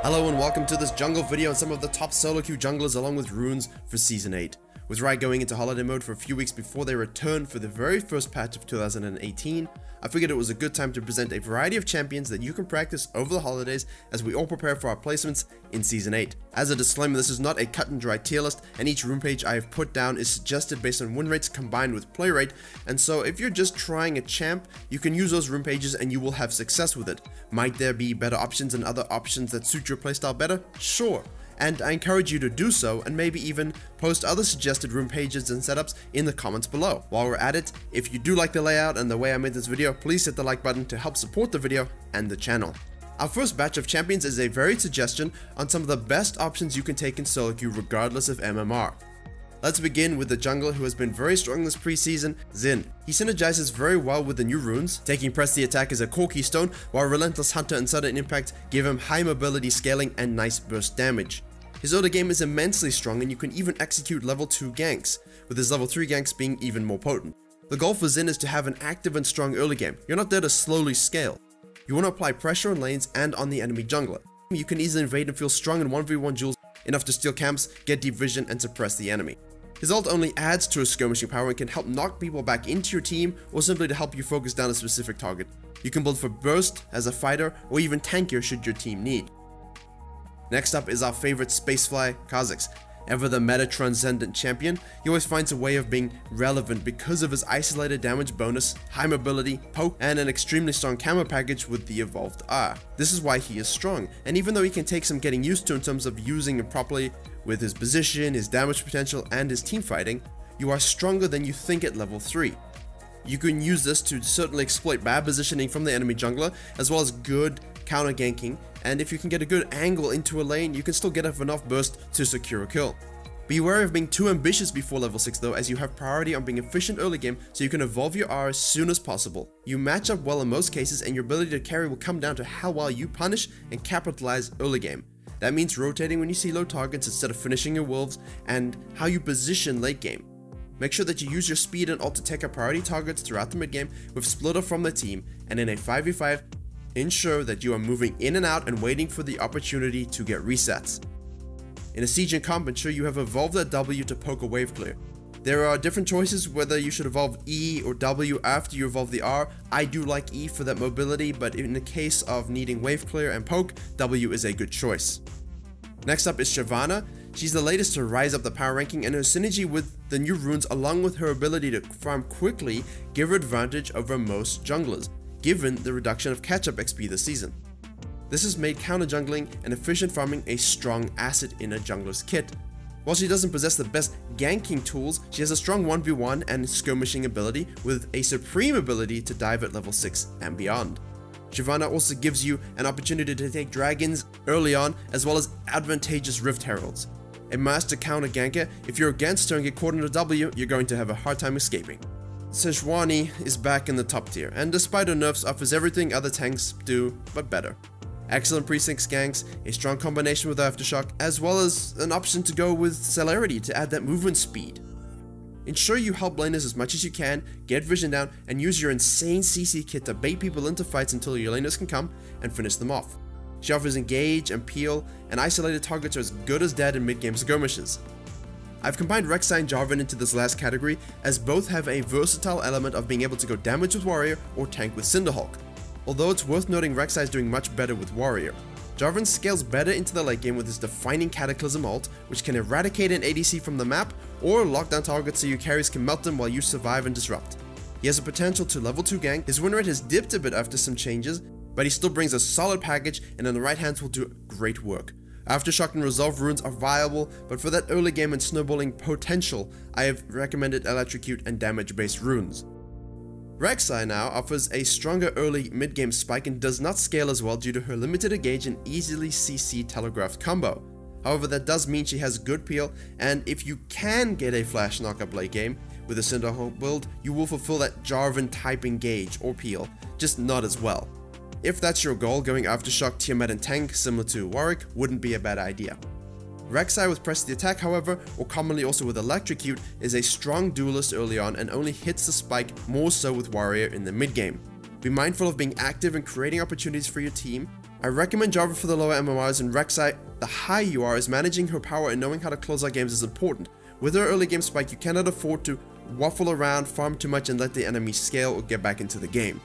Hello and welcome to this jungle video on some of the top solo queue junglers along with runes for Season 8. With Riot going into holiday mode for a few weeks before they return for the very first patch of 2018, I figured it was a good time to present a variety of champions that you can practice over the holidays as we all prepare for our placements in Season 8. As a disclaimer, this is not a cut and dry tier list, and each rune page I have put down is suggested based on win rates combined with play rate, and so if you're just trying a champ, you can use those rune pages and you will have success with it. Might there be better options and other options that suit your playstyle better? Sure. And I encourage you to do so, and maybe even post other suggested rune pages and setups in the comments below. While we're at it, if you do like the layout and the way I made this video, please hit the like button to help support the video and the channel. Our first batch of champions is a varied suggestion on some of the best options you can take in solo queue regardless of MMR. Let's begin with the jungler who has been very strong this preseason, Xin. He synergizes very well with the new runes, taking press the attack as a core keystone, while Relentless Hunter and Sudden Impact give him high mobility scaling and nice burst damage. His early game is immensely strong and you can even execute level 2 ganks, with his level 3 ganks being even more potent. The goal for Xin is to have an active and strong early game. You're not there to slowly scale. You want to apply pressure on lanes and on the enemy jungler. You can easily invade and feel strong in 1v1 duels, enough to steal camps, get deep vision and suppress the enemy. His ult only adds to his skirmishing power and can help knock people back into your team or simply to help you focus down a specific target. You can build for burst as a fighter or even tankier should your team need. Next up is our favorite spacefly, Kha'Zix. Ever the meta transcendent champion, he always finds a way of being relevant because of his isolated damage bonus, high mobility, poke, and an extremely strong camo package with the evolved R. This is why he is strong, and even though he can take some getting used to in terms of using him properly with his position, his damage potential, and his team fighting, you are stronger than you think at level 3. You can use this to certainly exploit bad positioning from the enemy jungler, as well as good counter ganking, and if you can get a good angle into a lane, you can still get enough burst to secure a kill. Be wary of being too ambitious before level 6 though, as you have priority on being efficient early game so you can evolve your R as soon as possible. You match up well in most cases and your ability to carry will come down to how well you punish and capitalize early game. That means rotating when you see low targets instead of finishing your wolves, and how you position late game. Make sure that you use your speed and ult to take out priority targets throughout the mid game with splitter from the team, and in a 5v5, ensure that you are moving in and out and waiting for the opportunity to get resets. In a siege and comp, ensure you have evolved that W to poke a wave clear. There are different choices whether you should evolve E or W after you evolve the R. I do like E for that mobility, but in the case of needing wave clear and poke, W is a good choice. Next up is Shyvana. She's the latest to rise up the power ranking, and her synergy with the new runes along with her ability to farm quickly give her advantage over most junglers, given the reduction of catch-up XP this season. This has made counter jungling and efficient farming a strong asset in a jungler's kit. While she doesn't possess the best ganking tools, she has a strong 1v1 and skirmishing ability with a supreme ability to dive at level 6 and beyond. Shyvana also gives you an opportunity to take dragons early on, as well as advantageous Rift Heralds. A master counter ganker, if you're against her and get caught in a W, you're going to have a hard time escaping. Sejuani is back in the top tier, and despite her nerfs, offers everything other tanks do, but better. Excellent precinct ganks, a strong combination with Aftershock, as well as an option to go with Celerity to add that movement speed. Ensure you help laners as much as you can, get vision down, and use your insane CC kit to bait people into fights until your laners can come and finish them off. She offers engage and peel, and isolated targets are as good as dead in mid-game skirmishes. I've combined Rek'Sai Jarvan into this last category, as both have a versatile element of being able to go damage with Warrior or tank with Cinderhulk. Although it's worth noting Rek'Sai is doing much better with Warrior. Jarvan scales better into the late game with his defining Cataclysm ult, which can eradicate an ADC from the map or lock down targets so your carries can melt them while you survive and disrupt. He has the potential to level 2 gank, his win rate has dipped a bit after some changes, but he still brings a solid package and in the right hands will do great work. Aftershock and Resolve runes are viable, but for that early game and snowballing potential, I have recommended Electrocute and damage based runes. Rek'Sai now offers a stronger early mid-game spike and does not scale as well due to her limited engage and easily CC telegraphed combo. However, that does mean she has good peel, and if you can get a flash knockup late game with a Cinderhulk build, you will fulfill that Jarvan type engage or peel, just not as well. If that's your goal, going Aftershock, Tiamat and tank similar to Warwick wouldn't be a bad idea. Rek'Sai with press the attack, however, or commonly also with electrocute, is a strong duelist early on and only hits the spike more so with Warrior in the mid game. Be mindful of being active and creating opportunities for your team. I recommend Jarvan for the lower MMRs, and Rek'Sai, the higher you are, is managing her power and knowing how to close out games is important. With her early game spike, you cannot afford to waffle around, farm too much, and let the enemy scale or get back into the game.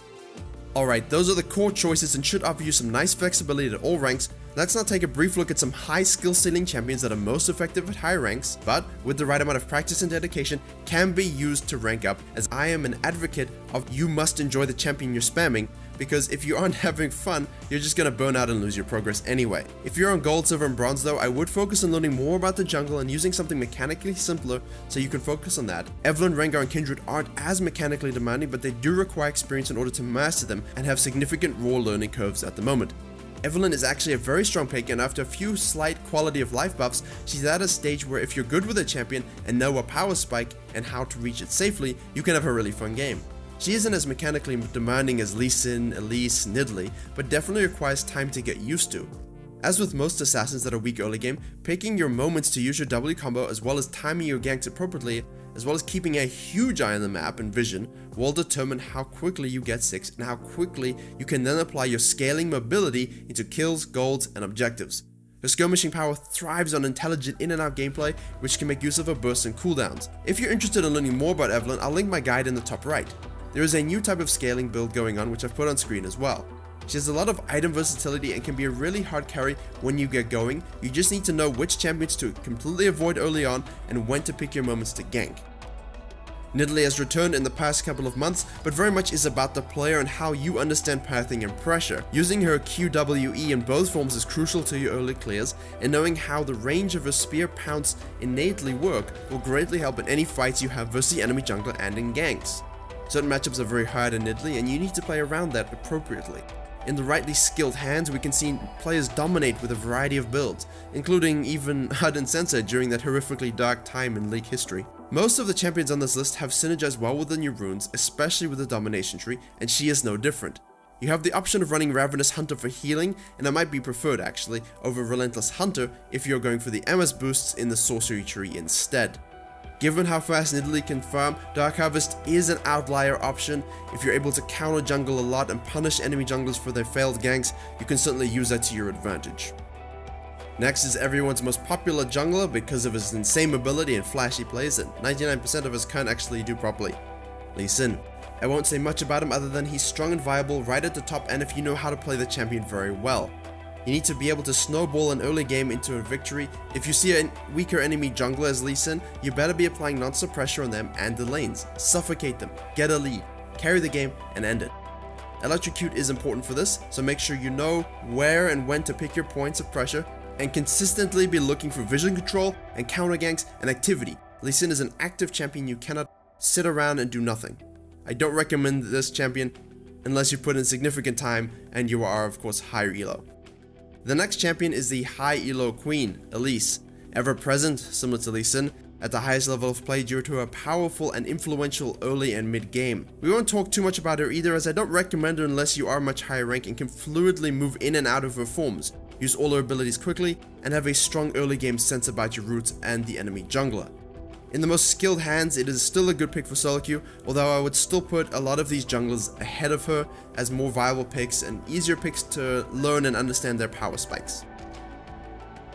Alright, those are the core choices and should offer you some nice flexibility at all ranks. Let's now take a brief look at some high skill ceiling champions that are most effective at high ranks, but with the right amount of practice and dedication can be used to rank up, as I am an advocate of you must enjoy the champion you're spamming, because if you aren't having fun, you're just gonna burn out and lose your progress anyway. If you're on gold, silver, and bronze though, I would focus on learning more about the jungle and using something mechanically simpler so you can focus on that. Evelynn, Rengar, and Kindred aren't as mechanically demanding, but they do require experience in order to master them and have significant raw learning curves at the moment. Evelynn is actually a very strong pick, and after a few slight quality of life buffs, she's at a stage where if you're good with a champion and know a power spike and how to reach it safely, you can have a really fun game. She isn't as mechanically demanding as Xin, Elise, Nidalee, but definitely requires time to get used to. As with most assassins that are weak early game, picking your moments to use your W combo as well as timing your ganks appropriately, as well as keeping a huge eye on the map and vision, will determine how quickly you get 6 and how quickly you can then apply your scaling mobility into kills, golds, and objectives. Her skirmishing power thrives on intelligent in and out gameplay, which can make use of her bursts and cooldowns. If you're interested in learning more about Evelynn, I'll link my guide in the top right. There is a new type of scaling build going on, which I've put on screen as well. She has a lot of item versatility and can be a really hard carry when you get going. You just need to know which champions to completely avoid early on and when to pick your moments to gank. Nidalee has returned in the past couple of months, but very much is about the player and how you understand pathing and pressure. Using her QWE in both forms is crucial to your early clears, and knowing how the range of her spear pounce innately work will greatly help in any fights you have versus the enemy jungler and in ganks. Certain matchups are very hard in Nidalee, and you need to play around that appropriately. In the rightly skilled hands, we can see players dominate with a variety of builds, including even Ardent Sensor during that horrifically dark time in League history. Most of the champions on this list have synergized well with the new runes, especially with the domination tree, and she is no different. You have the option of running Ravenous Hunter for healing, and that might be preferred actually, over Relentless Hunter if you're going for the MS boosts in the sorcery tree instead. Given how fast Nidalee can farm, Dark Harvest is an outlier option. If you're able to counter jungle a lot and punish enemy junglers for their failed ganks, you can certainly use that to your advantage. Next is everyone's most popular jungler because of his insane mobility and flashy plays that 99% of us can't actually do properly. Lee Sin. I won't say much about him other than he's strong and viable right at the top, and if you know how to play the champion very well. You need to be able to snowball an early game into a victory. If you see a weaker enemy jungler as Lee Sin, you better be applying non-stop pressure on them and the lanes. Suffocate them, get a lead, carry the game, and end it. Electrocute is important for this, so make sure you know where and when to pick your points of pressure, and consistently be looking for vision control and counter ganks and activity. Lee Sin is an active champion. You cannot sit around and do nothing. I don't recommend this champion unless you put in significant time and you are of course higher elo. The next champion is the high elo queen, Elise, ever present, similar to Lee Sin, at the highest level of play due to her powerful and influential early and mid game. We won't talk too much about her either, as I don't recommend her unless you are much higher rank and can fluidly move in and out of her forms, use all her abilities quickly, and have a strong early game sense about your roots and the enemy jungler. In the most skilled hands, it is still a good pick for solo queue, although I would still put a lot of these junglers ahead of her as more viable picks and easier picks to learn and understand their power spikes.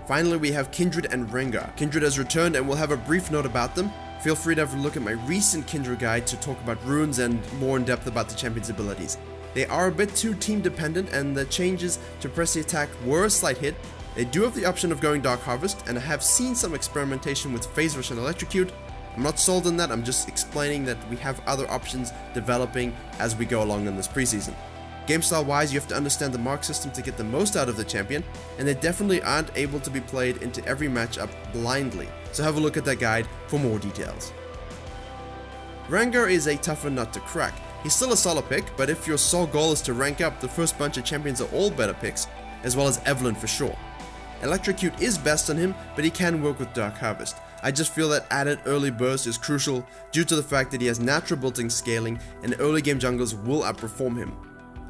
Finally, we have Kindred and Rengar. Kindred has returned and we'll have a brief note about them. Feel free to have a look at my recent Kindred guide to talk about runes and more in depth about the champion's abilities. They are a bit too team dependent, and the changes to press the attack were a slight hit. They do have the option of going Dark Harvest, and I have seen some experimentation with Phase Rush and Electrocute. I'm not sold on that, I'm just explaining that we have other options developing as we go along in this preseason. Game style wise, you have to understand the mark system to get the most out of the champion, and they definitely aren't able to be played into every matchup blindly, so have a look at that guide for more details. Rengar is a tougher nut to crack. He's still a solid pick, but if your sole goal is to rank up, the first bunch of champions are all better picks, as well as Evelynn for sure. Electrocute is best on him, but he can work with Dark Harvest. I just feel that added early burst is crucial due to the fact that he has natural built-in scaling and early game junglers will outperform him.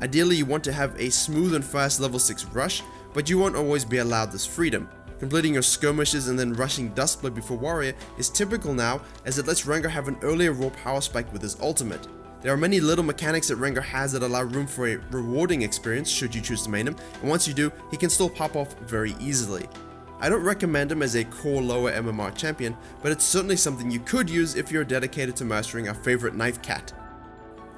Ideally, you want to have a smooth and fast level 6 rush, but you won't always be allowed this freedom. Completing your skirmishes and then rushing Duskblade before Warrior is typical now, as it lets Rengar have an earlier raw power spike with his ultimate. There are many little mechanics that Rengar has that allow room for a rewarding experience should you choose to main him, and once you do, he can still pop off very easily. I don't recommend him as a core lower MMR champion, but it's certainly something you could use if you're dedicated to mastering our favorite knife cat.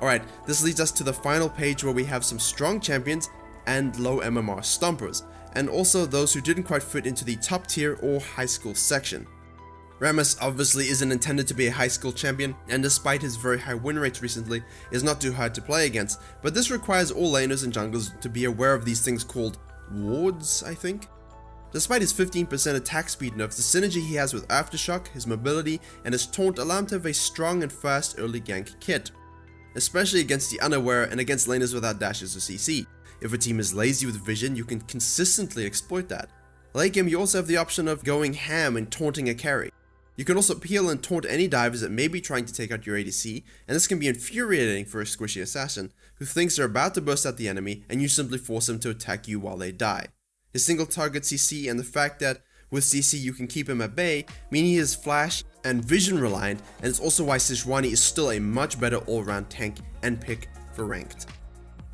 Alright, this leads us to the final page where we have some strong champions and low MMR stompers, and also those who didn't quite fit into the top tier or high school section. Rammus obviously isn't intended to be a high school champion, and despite his very high win rates recently, is not too hard to play against, but this requires all laners and junglers to be aware of these things called wards, I think? Despite his 15% attack speed nerfs, the synergy he has with Aftershock, his mobility, and his taunt allow him to have a strong and fast early gank kit, especially against the unaware and against laners without dashes or CC. If a team is lazy with vision, you can consistently exploit that. Late game, you also have the option of going ham and taunting a carry. You can also peel and taunt any divers that may be trying to take out your ADC, and this can be infuriating for a squishy assassin who thinks they're about to burst out the enemy and you simply force them to attack you while they die. His single target CC and the fact that with CC you can keep him at bay mean he is flash and vision reliant, and it's also why Sejuani is still a much better all-round tank and pick for ranked.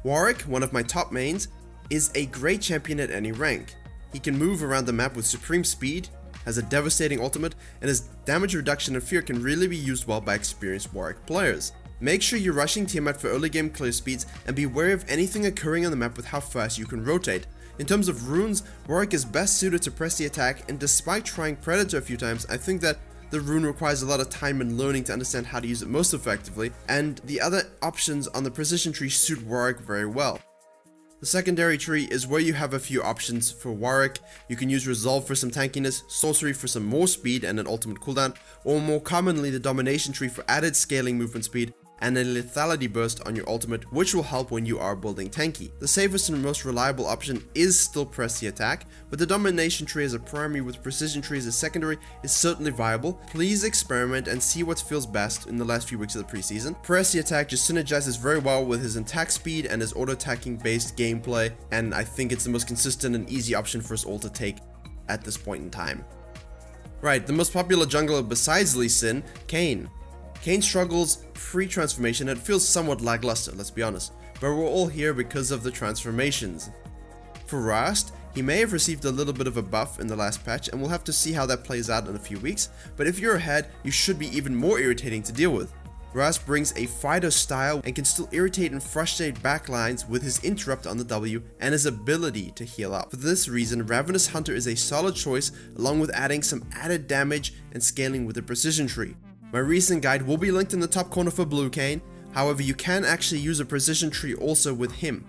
Warwick, one of my top mains, is a great champion at any rank. He can move around the map with supreme speed, has a devastating ultimate, and his damage reduction and fear can really be used well by experienced Warwick players. Make sure you're rushing Tiamat for early game clear speeds and be wary of anything occurring on the map with how fast you can rotate. In terms of runes, Warwick is best suited to press the attack, and despite trying Predator a few times, I think that the rune requires a lot of time and learning to understand how to use it most effectively, and the other options on the precision tree suit Warwick very well. The secondary tree is where you have a few options for Warwick. You can use Resolve for some tankiness, Sorcery for some more speed and an ultimate cooldown, or more commonly the Domination tree for added scaling movement speed and a lethality burst on your ultimate, which will help when you are building tanky. The safest and most reliable option is still press the attack, but the domination tree as a primary with precision tree as a secondary is certainly viable. Please experiment and see what feels best in the last few weeks of the preseason. Press the attack just synergizes very well with his attack speed and his auto-attacking based gameplay, and I think it's the most consistent and easy option for us all to take at this point in time. Right, the most popular jungler besides Lee Sin, Kayn. Kayn struggles pre-transformation and it feels somewhat lackluster, let's be honest, but we're all here because of the transformations. For Rast, he may have received a little bit of a buff in the last patch, and we'll have to see how that plays out in a few weeks, but if you're ahead, you should be even more irritating to deal with. Rast brings a fighter style and can still irritate and frustrate backlines with his interrupt on the W and his ability to heal up. For this reason, Ravenous Hunter is a solid choice, along with adding some added damage and scaling with the precision tree. My recent guide will be linked in the top corner for Blue Kayn, however you can actually use a precision tree also with him.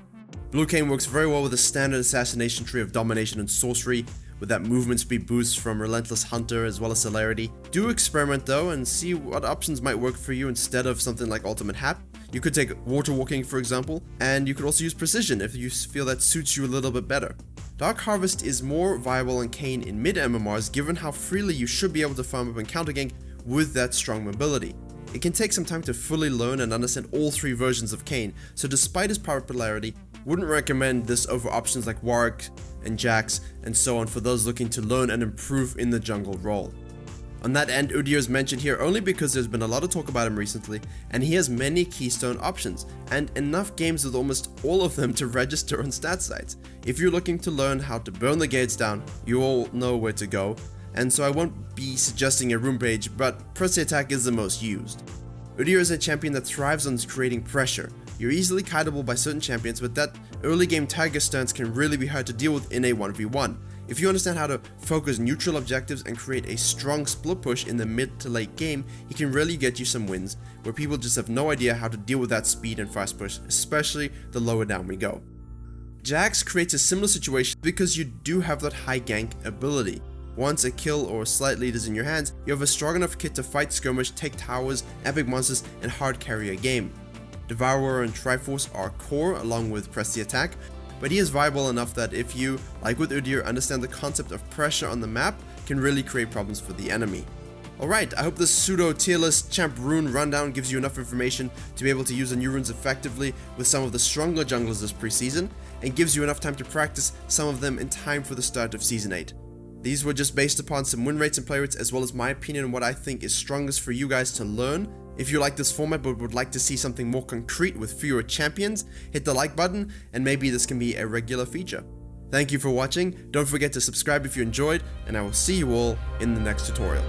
Blue Kayn works very well with a standard assassination tree of domination and sorcery, with that movement speed boost from Relentless Hunter as well as celerity. Do experiment though and see what options might work for you instead of something like Ultimate Hap. You could take Water Walking for example, and you could also use Precision if you feel that suits you a little bit better. Dark Harvest is more viable in Kayn in mid MMRs given how freely you should be able to farm up and counter gank with that strong mobility. It can take some time to fully learn and understand all three versions of Kayn, so despite his popularity, wouldn't recommend this over options like Warwick and Jax and so on for those looking to learn and improve in the jungle role. On that end, Udyr is mentioned here only because there's been a lot of talk about him recently, and he has many keystone options, and enough games with almost all of them to register on stat sites. If you're looking to learn how to burn the gates down, you all know where to go, and so I won't be suggesting a rune page, but press the attack is the most used. Udyr is a champion that thrives on creating pressure. You're easily kiteable by certain champions, but that early game tiger stance can really be hard to deal with in a 1v1. If you understand how to focus neutral objectives and create a strong split push in the mid to late game, he can really get you some wins, where people just have no idea how to deal with that speed and fast push, especially the lower down we go. Jax creates a similar situation because you do have that high gank ability. Once a kill or slight lead is in your hands, you have a strong enough kit to fight skirmish, take towers, epic monsters, and hard carry a game. Devourer and Triforce are core along with press the attack, but he is viable enough that if you, like with Udyr, understand the concept of pressure on the map, can really create problems for the enemy. Alright, I hope this pseudo tier list champ rune rundown gives you enough information to be able to use the new runes effectively with some of the stronger junglers this preseason, and gives you enough time to practice some of them in time for the start of Season 8. These were just based upon some win rates and play rates as well as my opinion on what I think is strongest for you guys to learn If you like this format but would like to see something more concrete with fewer champions, hit the like button and maybe this can be a regular feature. Thank you for watching, don't forget to subscribe if you enjoyed, and I will see you all in the next tutorial.